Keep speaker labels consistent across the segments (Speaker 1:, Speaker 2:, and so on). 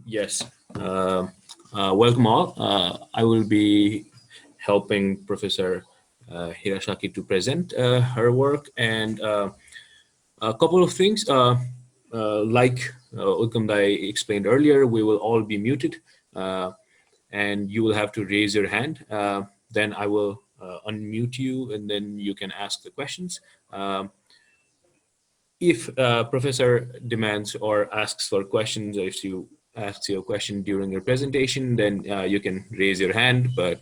Speaker 1: Yes. Welcome all. I will be helping Professor Hirashiki to present her work and a couple of things. Like Utkamdai explained earlier, we will all be muted uh, and you will have to raise your hand. Then I will unmute you and then you can ask the questions. If professor demands or asks for questions, or if you ask your question during your presentation, then you can raise your hand, but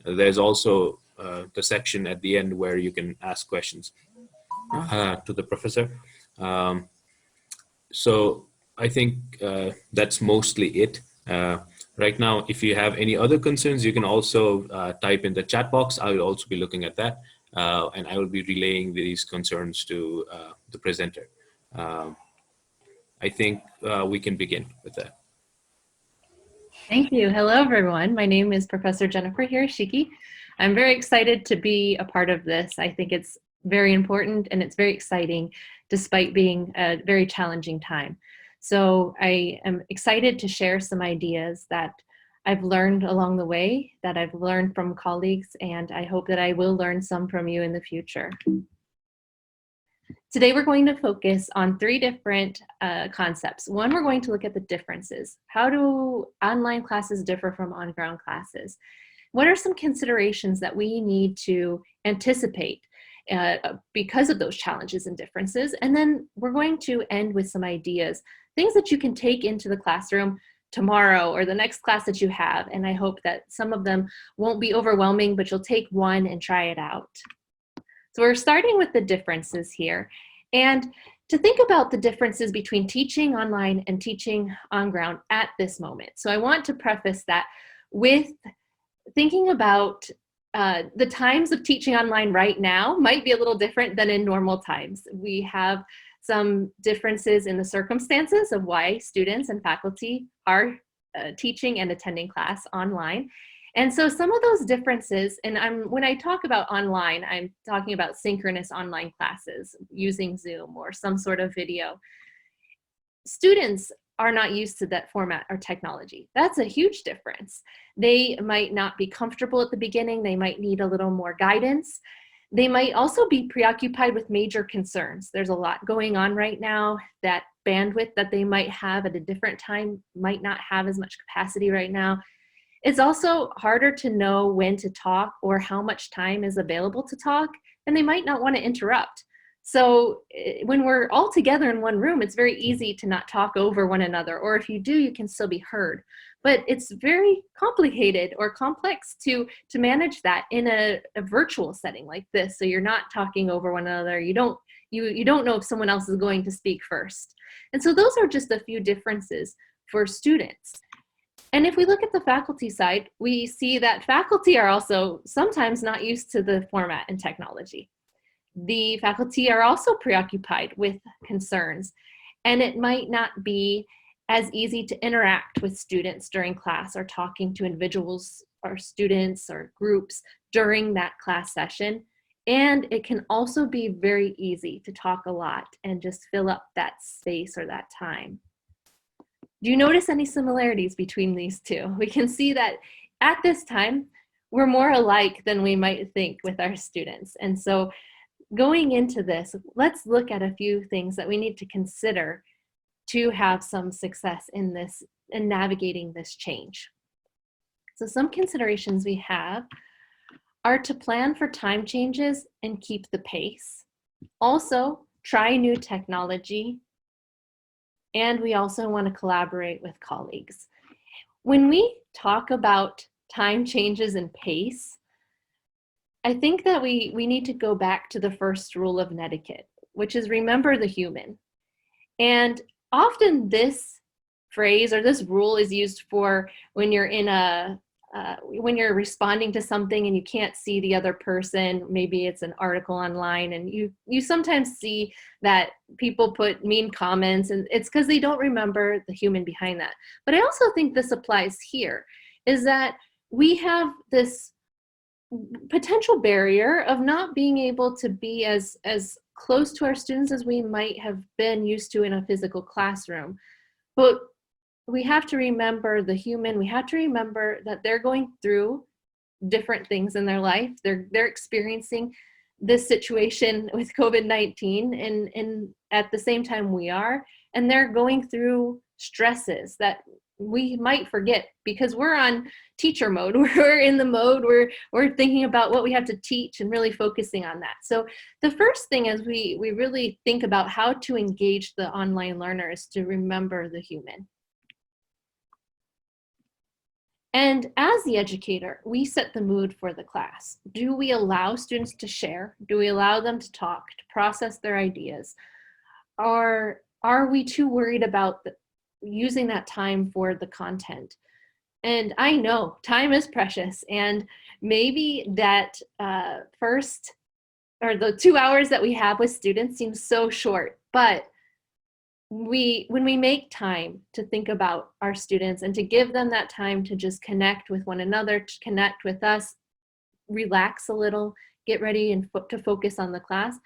Speaker 1: there's also the section at the end where you can ask questions to the professor. Um, so I think that's mostly it. Right now, if you have any other concerns, you can also type in the chat box. I will also be looking at that, and I will be relaying these concerns to the presenter. Um, I think we can begin with that.
Speaker 2: Thank you. Hello, everyone. My name is Professor Jennifer Hirashiki. I'm very excited to be a part of this. I think it's very important and it's very exciting despite being a very challenging time. So I am excited to share some ideas that I've learned along the way, that I've learned from colleagues, and I hope that I will learn some from you in the future. Today we're going to focus on three different concepts. One, we're going to look at the differences. How do online classes differ from on-ground classes? What are some considerations that we need to anticipate because of those challenges and differences? And then we're going to end with some ideas, things that you can take into the classroom tomorrow or the next class that you have. And I hope that some of them won't be overwhelming, but you'll take one and try it out. So we're starting with the differences here. And to think about the differences between teaching online and teaching on ground at this moment. So I want to preface that with thinking about the times of teaching online right now might be a little different than in normal times. We have some differences in the circumstances of why students and faculty are teaching and attending class online. And so some of those differences, and when I talk about online, I'm talking about synchronous online classes using Zoom or some sort of video. Students are not used to that format or technology. That's a huge difference. They might not be comfortable at the beginning. They might need a little more guidance. They might also be preoccupied with major concerns. There's a lot going on right now. That bandwidth that they might have at a different time might not have as much capacity right now. It's also harder to know when to talk or how much time is available to talk, and they might not want to interrupt. So when we're all together in one room, it's very easy to not talk over one another, or if you do, you can still be heard. But it's very complicated or complex to manage that in a virtual setting like this. So you're not talking over one another. You don't know if someone else is going to speak first. And so those are just a few differences for students. And if we look at the faculty side, we see that faculty are also sometimes not used to the format and technology. The faculty are also preoccupied with concerns, and it might not be as easy to interact with students during class or talking to individuals or students or groups during that class session. And it can also be very easy to talk a lot and just fill up that space or that time. Do you notice any similarities between these two? We can see that at this time, we're more alike than we might think with our students. And so going into this, let's look at a few things that we need to consider to have some success in this and navigating this change. So some considerations we have are to plan for time changes and keep the pace. Also, try new technology. And we also want to collaborate with colleagues. When we talk about time changes and pace, I think that we need to go back to the first rule of etiquette, which is remember the human. And often this phrase or this rule is used for when you're in when you're responding to something and you can't see the other person. Maybe it's an article online and you sometimes see that people put mean comments, and it's because they don't remember the human behind that. But I also think this applies here, is that we have this potential barrier of not being able to be as close to our students as we might have been used to in a physical classroom. But we have to remember the human. We have to remember that they're going through different things in their life. They're experiencing this situation with COVID-19 and at the same time we are, and they're going through stresses that we might forget because we're on teacher mode. We're in the mode where we're thinking about what we have to teach and really focusing on that. So the first thing is we really think about how to engage the online learners to remember the human. And as the educator, we set the mood for the class. Do we allow students to share? Do we allow them to talk, to process their ideas? Or are we too worried about using that time for the content? And I know time is precious, and maybe that first or the 2 hours that we have with students seems so short, but when we make time to think about our students and to give them that time to just connect with one another, to connect with us, relax a little, get ready and to focus on the class,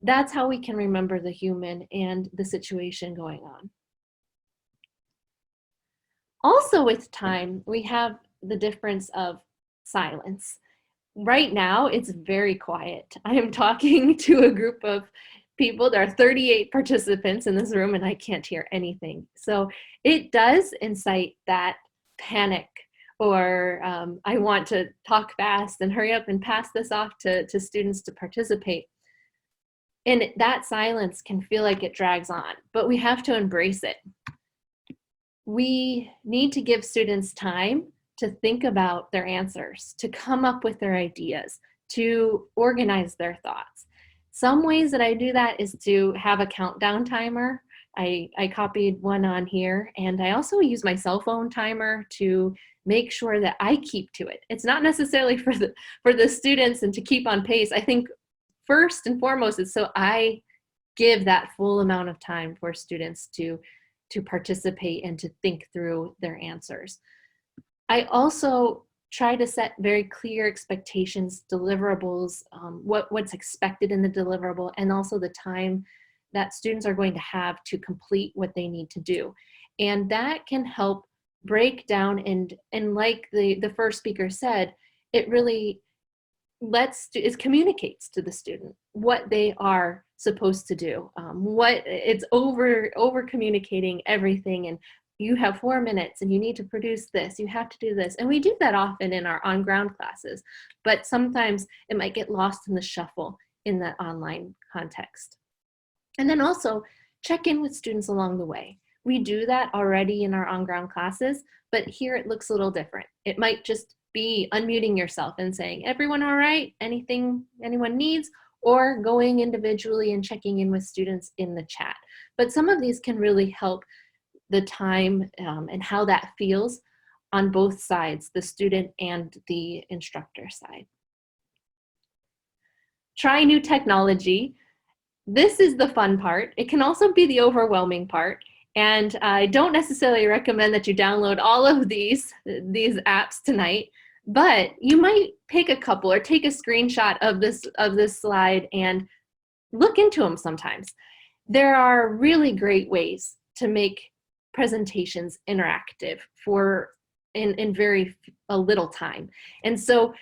Speaker 2: that's how we can remember the human and the situation going on. Also with time, we have the difference of silence. Right now, it's very quiet. I am talking to a group of people. There are 38 participants in this room and I can't hear anything. So it does incite that panic or I want to talk fast and hurry up and pass this off to students to participate. And that silence can feel like it drags on, but we have to embrace it. We need to give students time to think about their answers, to come up with their ideas, to organize their thoughts. Some ways that I do that is to have a countdown timer. I copied one on here, and I also use my cell phone timer to make sure that I keep to it. It's not necessarily for the students and to keep on pace. I think first and foremost is so I give that full amount of time for students to participate and to think through their answers. I also try to set very clear expectations, deliverables, what's expected in the deliverable, and also the time that students are going to have to complete what they need to do. And that can help break down and like the first speaker said, it really it communicates to the student what they are supposed to do. It's over communicating everything, and you have 4 minutes and you need to produce this, you have to do this. And we do that often in our on-ground classes, but sometimes it might get lost in the shuffle in that online context. And then also check in with students along the way. We do that already in our on-ground classes, but here it looks a little different. It might just be unmuting yourself and saying, everyone all right? Anything anyone needs? Or going individually and checking in with students in the chat. But some of these can really help the time and how that feels on both sides, the student and the instructor side. Try new technology. This is the fun part. It can also be the overwhelming part. And I don't necessarily recommend that you download all of these apps tonight, but you might pick a couple or take a screenshot of this slide and look into them sometimes. There are really great ways to make presentations interactive in very little time. And so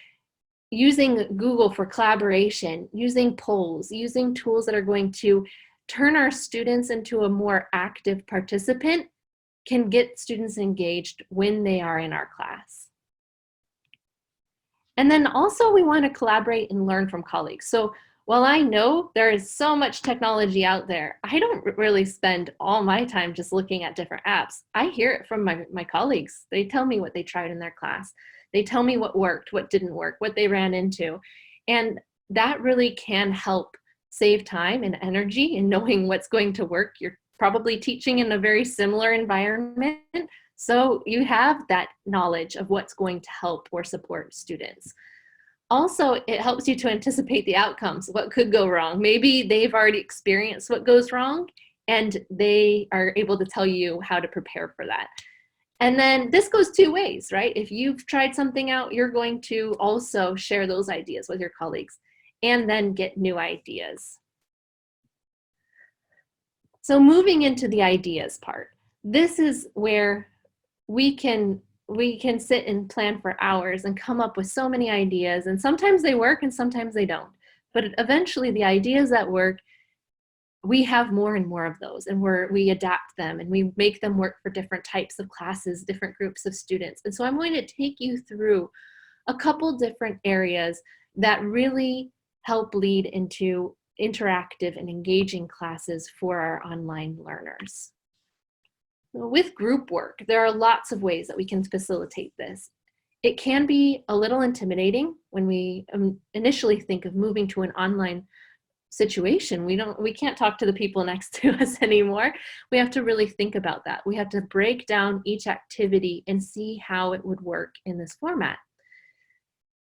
Speaker 2: using Google for collaboration, using polls, using tools that are going to turn our students into a more active participant can get students engaged when they are in our class. And then also we want to collaborate and learn from colleagues. So while I know there is so much technology out there, I don't really spend all my time just looking at different apps. I hear it from my colleagues. They tell me what they tried in their class. They tell me what worked, what didn't work, what they ran into. And that really can help save time and energy in knowing what's going to work. You're probably teaching in a very similar environment, so you have that knowledge of what's going to help or support students. Also, it helps you to anticipate the outcomes, what could go wrong. Maybe they've already experienced what goes wrong and they are able to tell you how to prepare for that. And then this goes two ways, right? If you've tried something out, you're going to also share those ideas with your colleagues and then get new ideas. So moving into the ideas part, this is where we can sit and plan for hours and come up with so many ideas, and sometimes they work and sometimes they don't. But eventually the ideas that work, we have more and more of those, and we adapt them and we make them work for different types of classes, different groups of students. And so I'm going to take you through a couple different areas that really help lead into interactive and engaging classes for our online learners. With group work, there are lots of ways that we can facilitate this. It can be a little intimidating when we initially think of moving to an online situation. We can't talk to the people next to us anymore. We have to really think about that. We have to break down each activity and see how it would work in this format.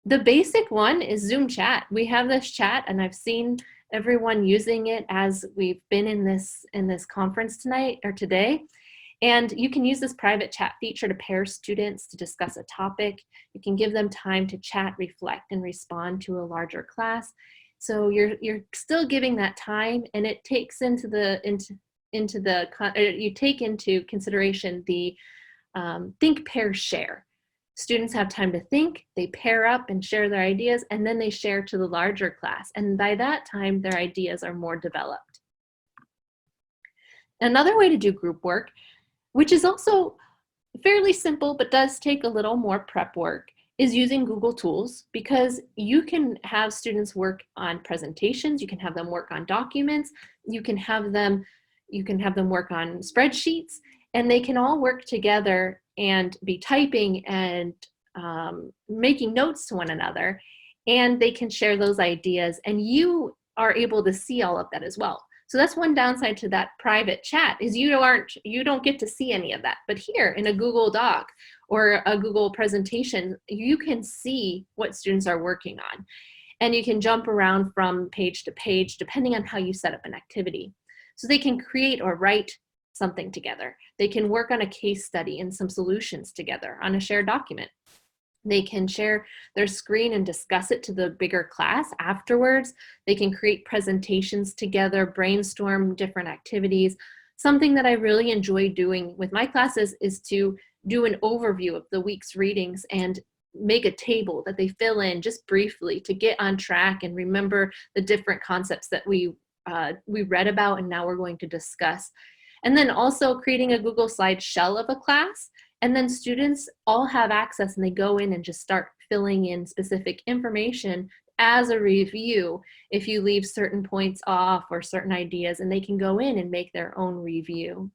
Speaker 2: The basic one is Zoom chat. We have this chat, and I've seen everyone using it as we've been in this conference tonight or today. And you can use this private chat feature to pair students to discuss a topic. You can give them time to chat, reflect, and respond to a larger class. So you're still giving that time, and it takes you take into consideration the think, pair, share. Students have time to think, they pair up and share their ideas, and then they share to the larger class. And by that time, their ideas are more developed. Another way to do group work, which is also fairly simple but does take a little more prep work, is using Google Tools, because you can have students work on presentations, you can have them work on documents, you can have them work on spreadsheets, and they can all work together and be typing and making notes to one another, and they can share those ideas, and you are able to see all of that as well. So that's one downside to that private chat, is you don't get to see any of that. But here in a Google Doc or a Google presentation, you can see what students are working on. And you can jump around from page to page depending on how you set up an activity. So they can create or write something together. They can work on a case study and some solutions together on a shared document. They can share their screen and discuss it to the bigger class afterwards. They can create presentations together, brainstorm different activities. Something that I really enjoy doing with my classes is to do an overview of the week's readings and make a table that they fill in just briefly to get on track and remember the different concepts that we read about and now we're going to discuss. And then also creating a Google Slide shell of a class. And then students all have access and they go in and just start filling in specific information as a review if you leave certain points off or certain ideas, and they can go in and make their own review.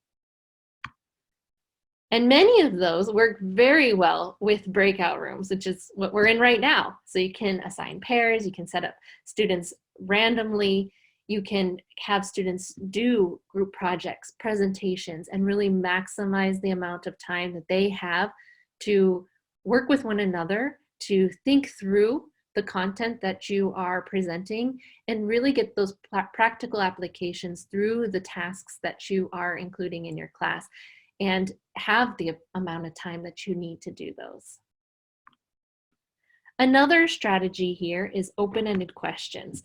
Speaker 2: And many of those work very well with breakout rooms, which is what we're in right now. So you can assign pairs, you can set up students randomly, you can have students do group projects, presentations, and really maximize the amount of time that they have to work with one another, to think through the content that you are presenting, and really get those practical applications through the tasks that you are including in your class, and have the amount of time that you need to do those. Another strategy here is open-ended questions.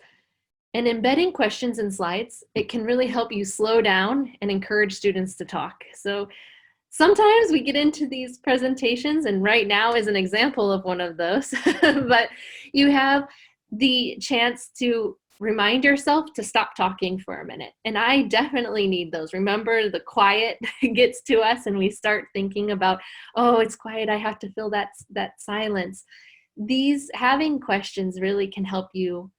Speaker 2: And embedding questions in slides, it can really help you slow down and encourage students to talk. So sometimes we get into these presentations, and right now is an example of one of those, but you have the chance to remind yourself to stop talking for a minute. And I definitely need those. Remember, the quiet gets to us and we start thinking about, oh, it's quiet, I have to fill that silence. Having questions really can help you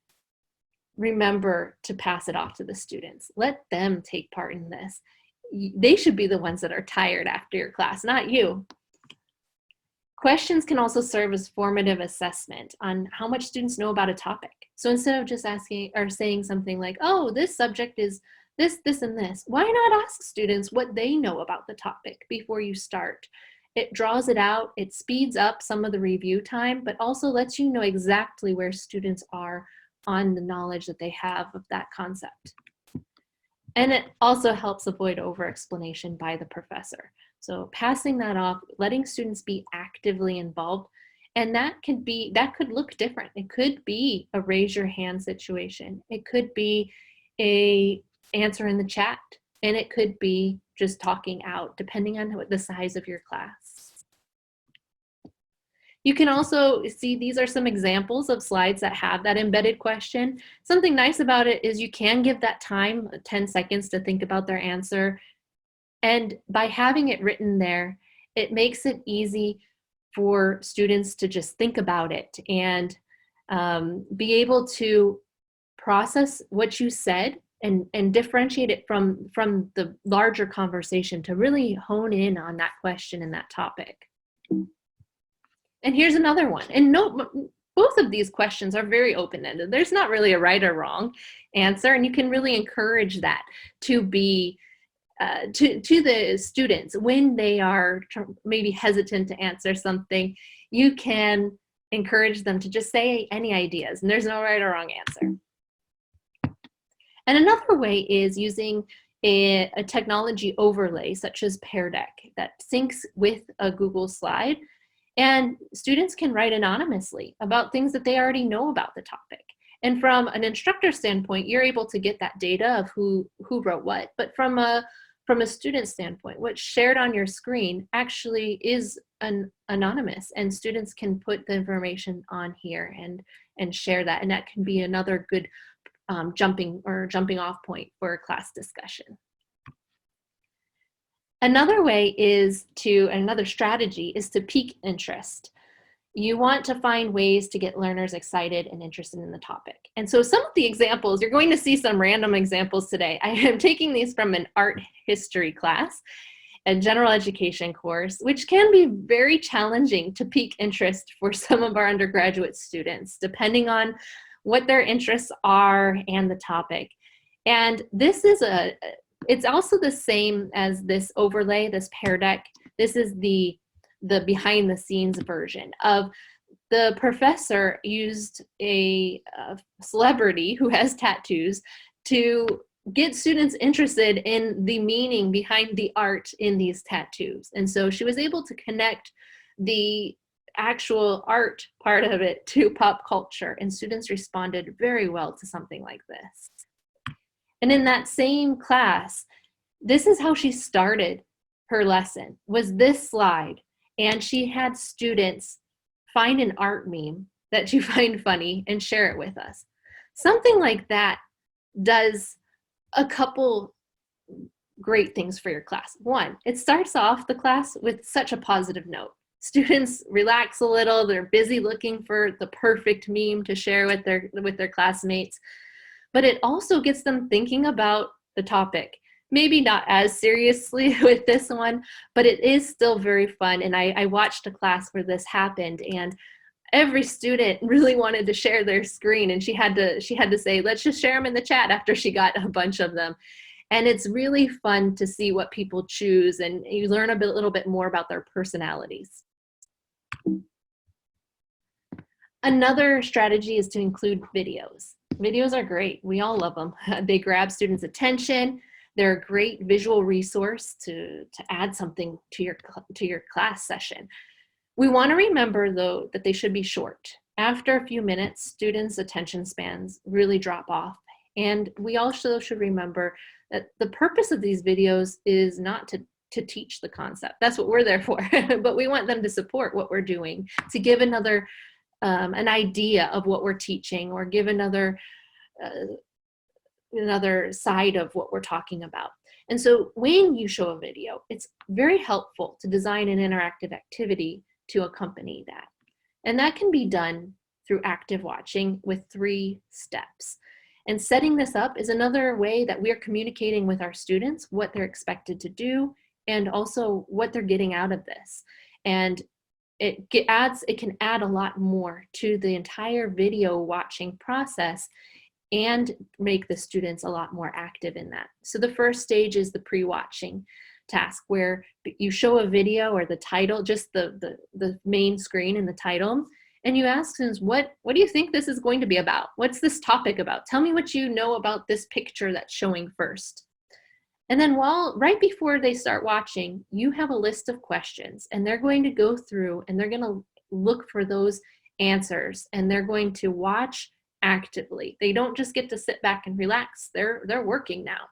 Speaker 2: remember to pass it off to the students. Let them take part in this. They should be the ones that are tired after your class, not you. Questions can also serve as formative assessment on how much students know about a topic. So instead of just asking or saying something like, oh, this subject is this, and this, why not ask students what they know about the topic before you start? It draws it out, it speeds up some of the review time, but also lets you know exactly where students are on the knowledge that they have of that concept. And it also helps avoid over-explanation by the professor. So passing that off, letting students be actively involved, and that could look different. It could be a raise your hand situation. It could be a answer in the chat, and it could be just talking out, depending on the size of your class. You can also see these are some examples of slides that have that embedded question. Something nice about it is you can give that time, 10 seconds to think about their answer. And by having it written there, it makes it easy for students to just think about it and be able to process what you said and differentiate it from the larger conversation to really hone in on that question and that topic. And here's another one. And note, both of these questions are very open-ended. There's not really a right or wrong answer, and you can really encourage that to be to the students when they are maybe hesitant to answer something. You can encourage them to just say any ideas, and there's no right or wrong answer. And another way is using a technology overlay such as Pear Deck that syncs with a Google slide, and students can write anonymously about things that they already know about the topic. And from an instructor standpoint, you're able to get that data of who wrote what, but from a student standpoint, what's shared on your screen actually is anonymous, and students can put the information on here and share that, and that can be another good jumping off point for a class discussion. Another strategy is to pique interest. You want to find ways to get learners excited and interested in the topic. And so some of the examples, you're going to see some random examples today. I am taking these from an art history class, a general education course, which can be very challenging to pique interest for some of our undergraduate students, depending on what their interests are and the topic. And this is it's also the same as this overlay, this Pear Deck. This is the behind the scenes version of the professor used a celebrity who has tattoos to get students interested in the meaning behind the art in these tattoos. And so she was able to connect the actual art part of it to pop culture, and students responded very well to something like this. And in that same class, this is how she started her lesson, was this slide. And she had students find an art meme that you find funny and share it with us. Something like that does a couple great things for your class. One, it starts off the class with such a positive note. Students relax a little, they're busy looking for the perfect meme to share with their classmates, but it also gets them thinking about the topic. Maybe not as seriously with this one, but it is still very fun. And I watched a class where this happened, and every student really wanted to share their screen, and she had to say, let's just share them in the chat after she got a bunch of them. And it's really fun to see what people choose, and you learn a little bit more about their personalities. Another strategy is to include videos. Videos are great. We all love them. They grab students' attention. They're a great visual resource to add something to your class session. We want to remember, though, that they should be short. After a few minutes, students' attention spans really drop off. And we also should remember that the purpose of these videos is not to teach the concept. That's what we're there for. But we want them to support what we're doing, to give another an idea of what we're teaching, or give another side of what we're talking about. And so when you show a video, it's very helpful to design an interactive activity to accompany that. And that can be done through active watching with 3 steps. And setting this up is another way that we're communicating with our students what they're expected to do and also what they're getting out of this. And it can add a lot more to the entire video watching process and make the students a lot more active in that. So the first stage is the pre-watching task, where you show a video or the title, just the main screen and the title, and you ask students, what do you think this is going to be about? What's this topic about? Tell me what you know about this picture that's showing first. And then right before they start watching, you have a list of questions, and they're going to go through and they're going to look for those answers, and they're going to watch actively. They don't just get to sit back and relax. They're working now.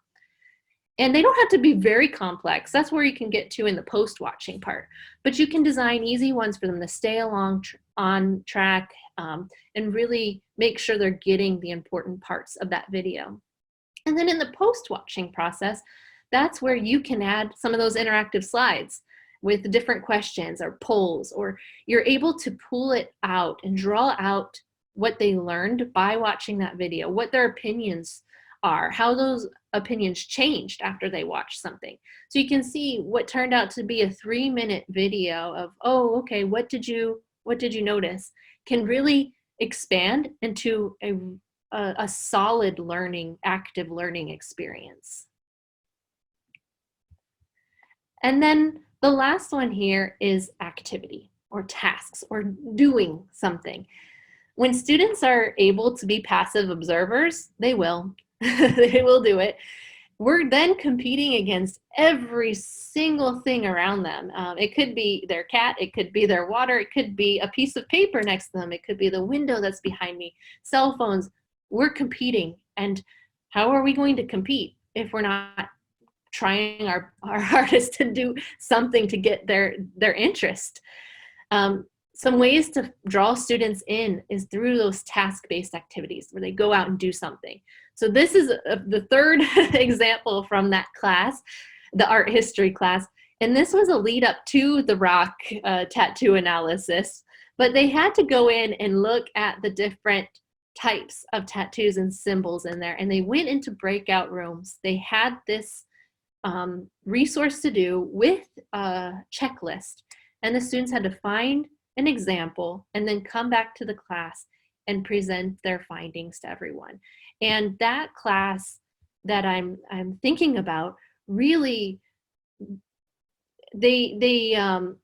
Speaker 2: And they don't have to be very complex. That's where you can get to in the post-watching part. But you can design easy ones for them to stay along on track and really make sure they're getting the important parts of that video. And then in the post-watching process, that's where you can add some of those interactive slides with different questions or polls, or you're able to pull it out and draw out what they learned by watching that video, what their opinions are, how those opinions changed after they watched something. So you can see what turned out to be a 3-minute video of, oh, okay, what did you notice, can really expand into a solid learning, active learning experience. And then the last one here is activity or tasks or doing something. When students are able to be passive observers, they will. They will do it. We're then competing against every single thing around them. It could be their cat, it could be their water, it could be a piece of paper next to them, it could be the window that's behind me, cell phones. We're competing. And how are we going to compete if we're not trying our hardest to do something to get their interest? Some ways to draw students in is through those task-based activities where they go out and do something. So this is the third example from that class, the art history class. And this was a lead up to the rock tattoo analysis, but they had to go in and look at the different types of tattoos and symbols in there. And they went into breakout rooms. They had this resource to do with a checklist. And the students had to find an example and then come back to the class and present their findings to everyone. And that class that I'm thinking about really, the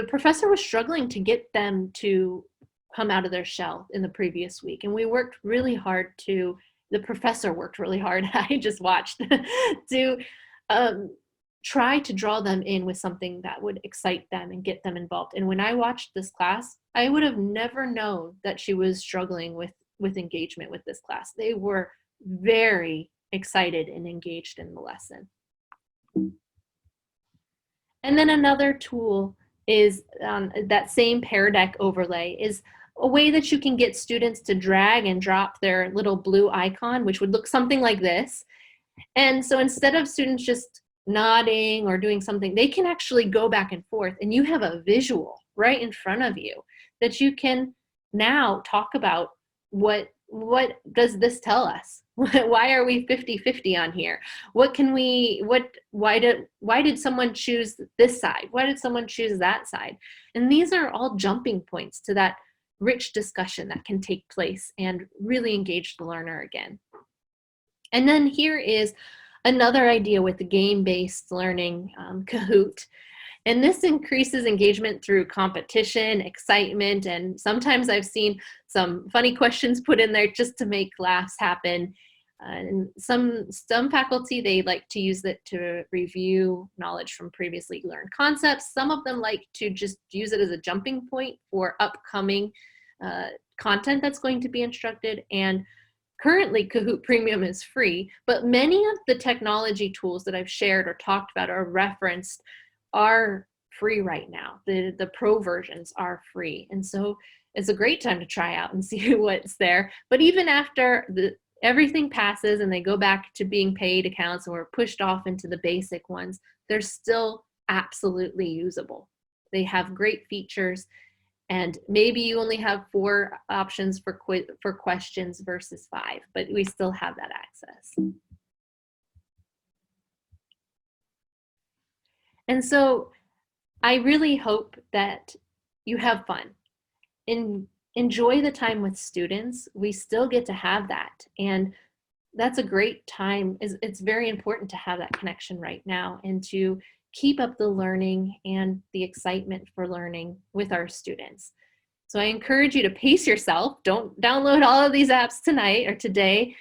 Speaker 2: professor was struggling to get them to come out of their shell in the previous week. And we worked really hard the professor worked really hard, I just watched, to try to draw them in with something that would excite them and get them involved. And when I watched this class, I would have never known that she was struggling with engagement with this class. They were very excited and engaged in the lesson. And then another tool is that same Pear Deck overlay is a way that you can get students to drag and drop their little blue icon, which would look something like this. And so instead of students just nodding or doing something, they can actually go back and forth, and you have a visual right in front of you that you can now talk about. What does this tell us? Why are we 50-50 on here? Why did someone choose this side? Why did someone choose that side? And these are all jumping points to that rich discussion that can take place and really engage the learner again. And then here is another idea with the game-based learning, Kahoot. And this increases engagement through competition, excitement, and sometimes I've seen some funny questions put in there just to make laughs happen. And some faculty, they like to use it to review knowledge from previously learned concepts. Some of them like to just use it as a jumping point for upcoming content that's going to be instructed. And currently, Kahoot Premium is free, but many of the technology tools that I've shared or talked about or referenced are free right now. The pro versions are free. And so it's a great time to try out and see what's there. But even after everything passes and they go back to being paid accounts and we're pushed off into the basic ones, they're still absolutely usable. They have great features. And maybe you only have 4 options for questions versus 5, but we still have that access. And so I really hope that you have fun and enjoy the time with students. We still get to have that. And that's a great time. It's very important to have that connection right now and to keep up the learning and the excitement for learning with our students. So I encourage you to pace yourself. Don't download all of these apps tonight or today,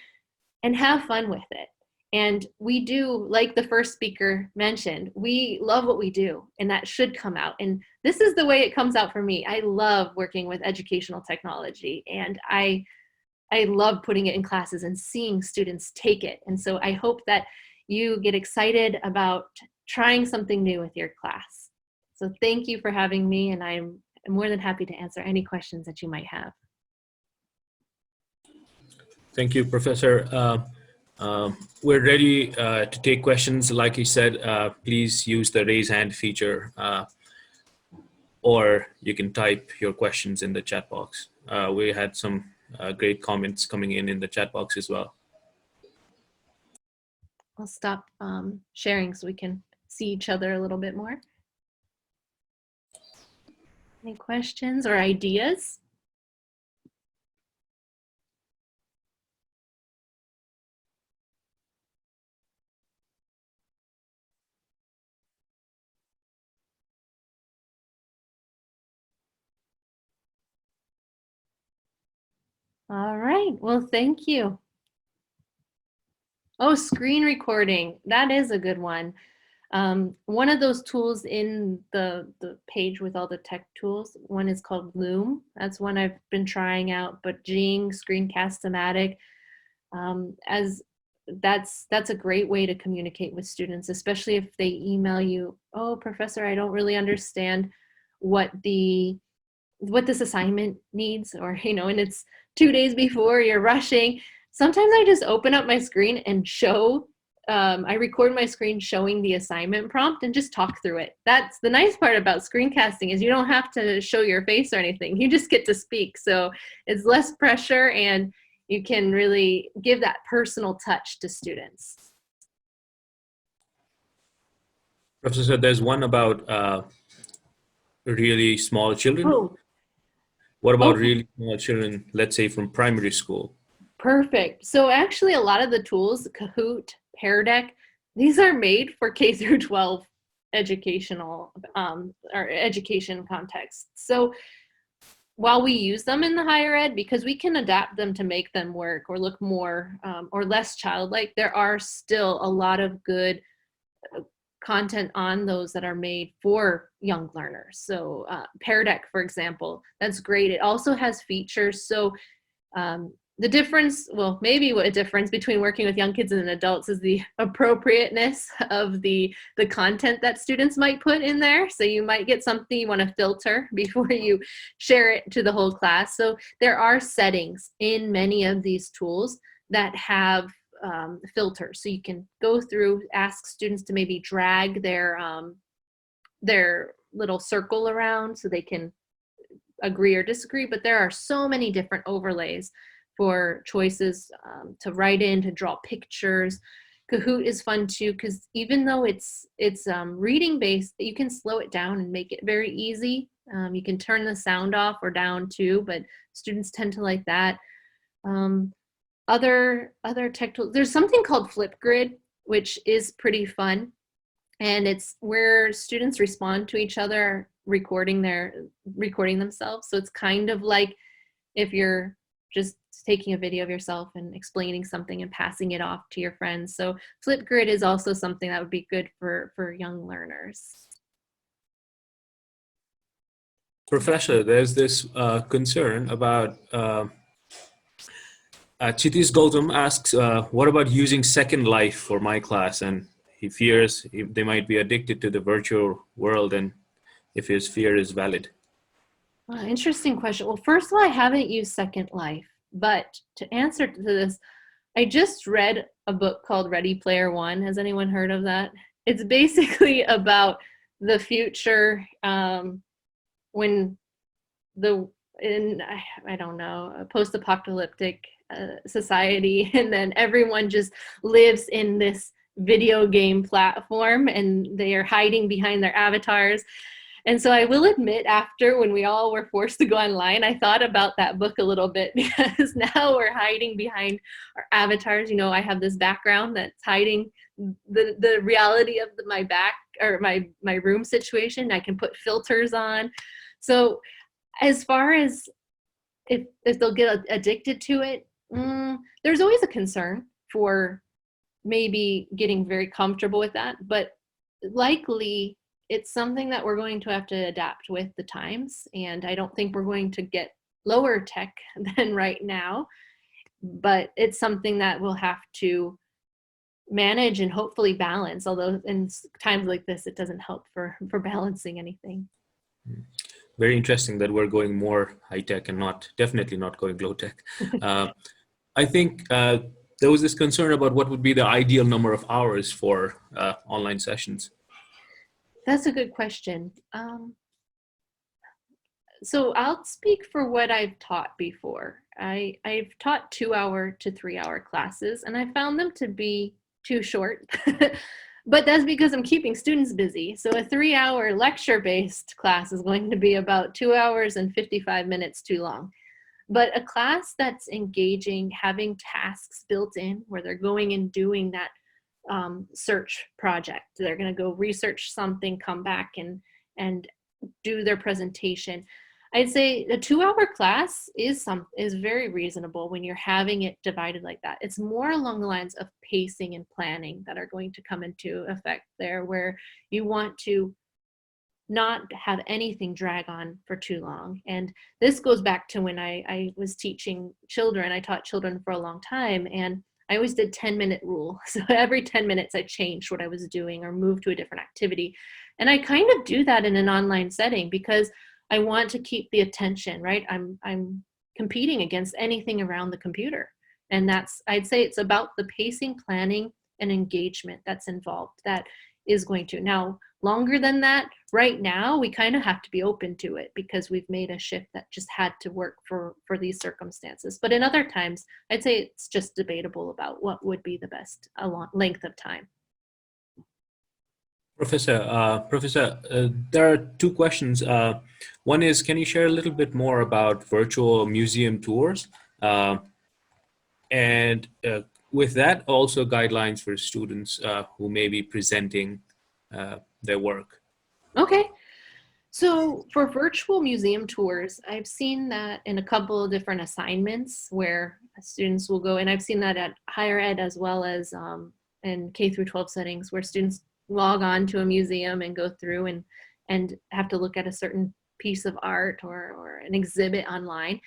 Speaker 2: and have fun with it. And we do, like the first speaker mentioned, we love what we do, and that should come out. And this is the way it comes out for me. I love working with educational technology, and I love putting it in classes and seeing students take it. And so I hope that you get excited about trying something new with your class. So thank you for having me, and I'm more than happy to answer any questions that you might have.
Speaker 1: Thank you, Professor. We're ready to take questions. Like you said, please use the raise hand feature, or you can type your questions in the chat box. We had some great comments coming in the chat box as well.
Speaker 2: I'll stop sharing so we can see each other a little bit more. Any questions or ideas? All right, well, thank you. Oh, screen recording, that is a good one. One of those tools in the page with all the tech tools, one is called Loom. That's one I've been trying out, but Jing, Screencast-O-Matic, as that's a great way to communicate with students, especially if they email you, oh, professor, I don't really understand what this assignment needs, or, and it's 2 days before, you're rushing. Sometimes I just open up my screen and I record my screen showing the assignment prompt and just talk through it. That's the nice part about screencasting, is you don't have to show your face or anything. You just get to speak. So it's less pressure, and you can really give that personal touch to students.
Speaker 1: Professor, there's one about really small children.
Speaker 2: Oh,
Speaker 1: What about
Speaker 2: okay.
Speaker 1: really small children, let's say from primary school?
Speaker 2: Perfect. So actually a lot of the tools, Kahoot, Pear Deck, these are made for K through 12 educational or education context. So while we use them in the higher ed, because we can adapt them to make them work or look more or less childlike, there are still a lot of good content on those that are made for young learners. So Pear Deck, for example, that's great. It also has features. So the difference, well, maybe a difference between working with young kids and adults is the appropriateness of the content that students might put in there. So you might get something you want to filter before you share it to the whole class. So there are settings in many of these tools that have filters. So you can go through, ask students to maybe drag their little circle around so they can agree or disagree, but there are so many different overlays for choices to write in, to draw pictures. Kahoot is fun too, because even though it's reading based, you can slow it down and make it very easy. You can turn the sound off or down too, but students tend to like that. Other tech tools, there's something called Flipgrid, which is pretty fun. And it's where students respond to each other recording themselves. So it's kind of like if you're just taking a video of yourself and explaining something and passing it off to your friends. So Flipgrid is also something that would be good for young learners.
Speaker 1: Professor, there's this concern about Chitish Gautam asks, what about using Second Life for my class? And he fears they might be addicted to the virtual world, and if his fear is valid.
Speaker 2: Interesting question. Well, first of all, I haven't used Second Life, but to answer to this, I just read a book called Ready Player One. Has anyone heard of that? It's basically about the future when I don't know, a post-apocalyptic society, and then everyone just lives in this video game platform and they are hiding behind their avatars. And so I will admit, after when we all were forced to go online, I thought about that book a little bit, because now we're hiding behind our avatars. I have this background that's hiding the reality of my back or my room situation. I can put filters on. So as far as if they'll get addicted to it, there's always a concern for maybe getting very comfortable with that, but likely it's something that we're going to have to adapt with the times. And I don't think we're going to get lower tech than right now, but it's something that we'll have to manage and hopefully balance, although in times like this it doesn't help for balancing anything.
Speaker 1: Very interesting that we're going more high tech and definitely not going low tech. I think there was this concern about what would be the ideal number of hours for online sessions.
Speaker 2: That's a good question. So I'll speak for what I've taught before. I've taught 2-hour to 3-hour classes, and I found them to be too short. But that's because I'm keeping students busy. So a 3-hour lecture-based class is going to be about 2 hours and 55 minutes too long. But a class that's engaging, having tasks built in where they're going and doing that search project. They're going to go research something, come back and do their presentation. I'd say a 2-hour class is very reasonable when you're having it divided like that. It's more along the lines of pacing and planning that are going to come into effect there, where you want to not have anything drag on for too long. And this goes back to when I was teaching children. I taught children for a long time, and I always did 10-minute rule. So every 10 minutes I changed what I was doing or moved to a different activity. And I kind of do that in an online setting because I want to keep the attention, right? I'm competing against anything around the computer. And I'd say it's about the pacing, planning, and engagement that's involved that is going to. Now, longer than that, right now, we kind of have to be open to it because we've made a shift that just had to work for these circumstances. But in other times, I'd say it's just debatable about what would be the best length of time.
Speaker 1: Professor, there are two questions. One is, can you share a little bit more about virtual museum tours? And with that, also guidelines for students who may be presenting their work.
Speaker 2: Okay. So for virtual museum tours, I've seen that in a couple of different assignments where students will go, and I've seen that at higher ed as well as in K through 12 settings where students log on to a museum and go through and have to look at a certain piece of art or an exhibit online.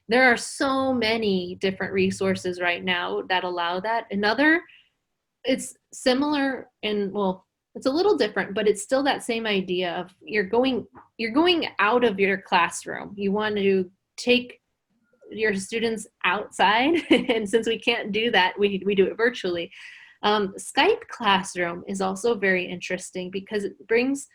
Speaker 2: There are so many different resources right now that allow that. It's similar well, it's a little different, but it's still that same idea of you're going out of your classroom. You want to take your students outside, and since we can't do that, we do it virtually. Skype Classroom is also very interesting because it brings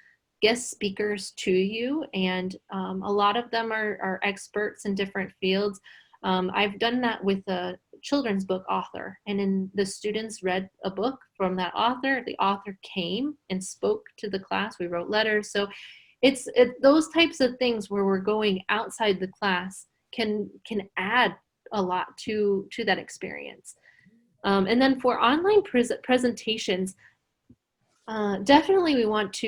Speaker 2: guest speakers to you, and a lot of them are experts in different fields. I've done that with a children's book author, and then the students read a book from that author. The author came and spoke to the class. We wrote letters. So it's those types of things where we're going outside the class can add a lot to that experience. And then for online presentations, definitely we want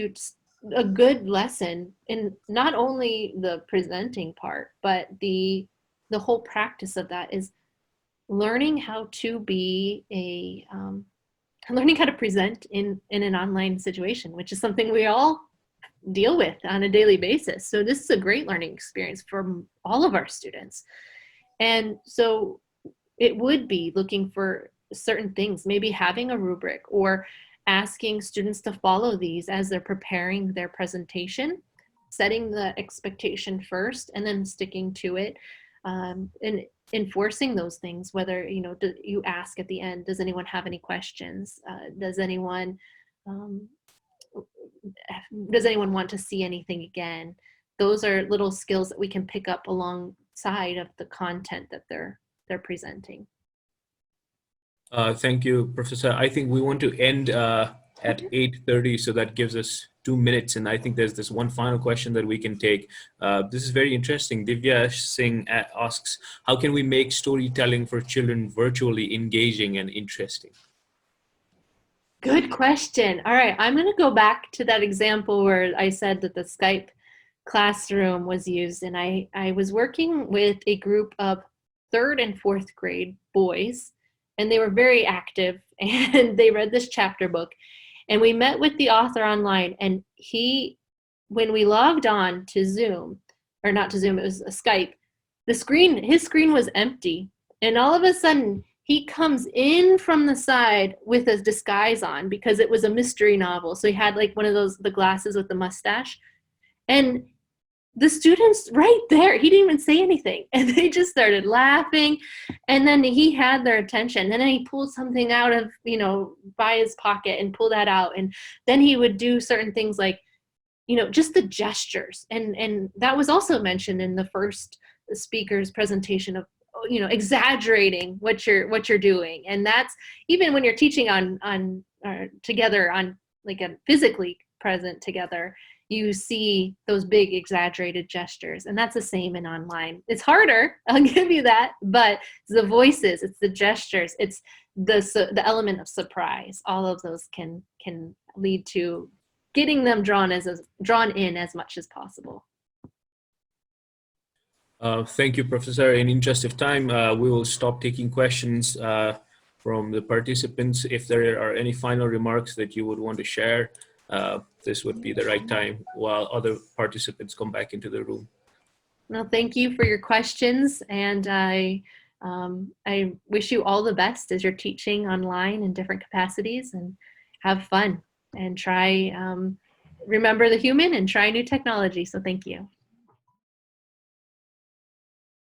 Speaker 2: a good lesson in not only the presenting part, but the whole practice of that is learning how to learning how to present in an online situation, which is something we all deal with on a daily basis. So this is a great learning experience for all of our students. And so it would be looking for certain things, maybe having a rubric or asking students to follow these as they're preparing their presentation, setting the expectation first and then sticking to it, and enforcing those things, whether, you ask at the end, does anyone have any questions? Does anyone want to see anything again? Those are little skills that we can pick up alongside of the content that they're presenting.
Speaker 1: Thank you, Professor. I think we want to end at 8:30, so that gives us 2 minutes. And I think there's this one final question that we can take. This is very interesting. Divya Singh asks, how can we make storytelling for children virtually engaging and interesting?
Speaker 2: Good question. All right, I'm going to go back to that example where I said that the Skype classroom was used, and I was working with a group of 3rd and 4th grade boys, and they were very active, and they read this chapter book, and we met with the author online, and when we logged on to Zoom, or not to Zoom, it was a Skype, his screen was empty, and all of a sudden he comes in from the side with a disguise on because it was a mystery novel. So he had like one of those, the glasses with the mustache. And the students right there, he didn't even say anything. And they just started laughing. And then he had their attention. And then he pulled something out of, you know, by his pocket and pulled that out. And then he would do certain things like, you know, just the gestures. And that was also mentioned in the first speaker's presentation of, you know, exaggerating what you're doing. And that's even when you're teaching on together on like a physically present together, you see those big exaggerated gestures. And that's the same in online. It's harder, I'll give you that, but it's the voices, it's the gestures, it's the element of surprise. All of those can lead to getting them drawn in as much as possible.
Speaker 1: Thank you, Professor. In interest of time, we will stop taking questions from the participants. If there are any final remarks that you would want to share, this would be the right time while other participants come back into the room.
Speaker 2: Well, thank you for your questions, and I wish you all the best as you're teaching online in different capacities, and have fun and try, remember the human and try new technology. So thank you.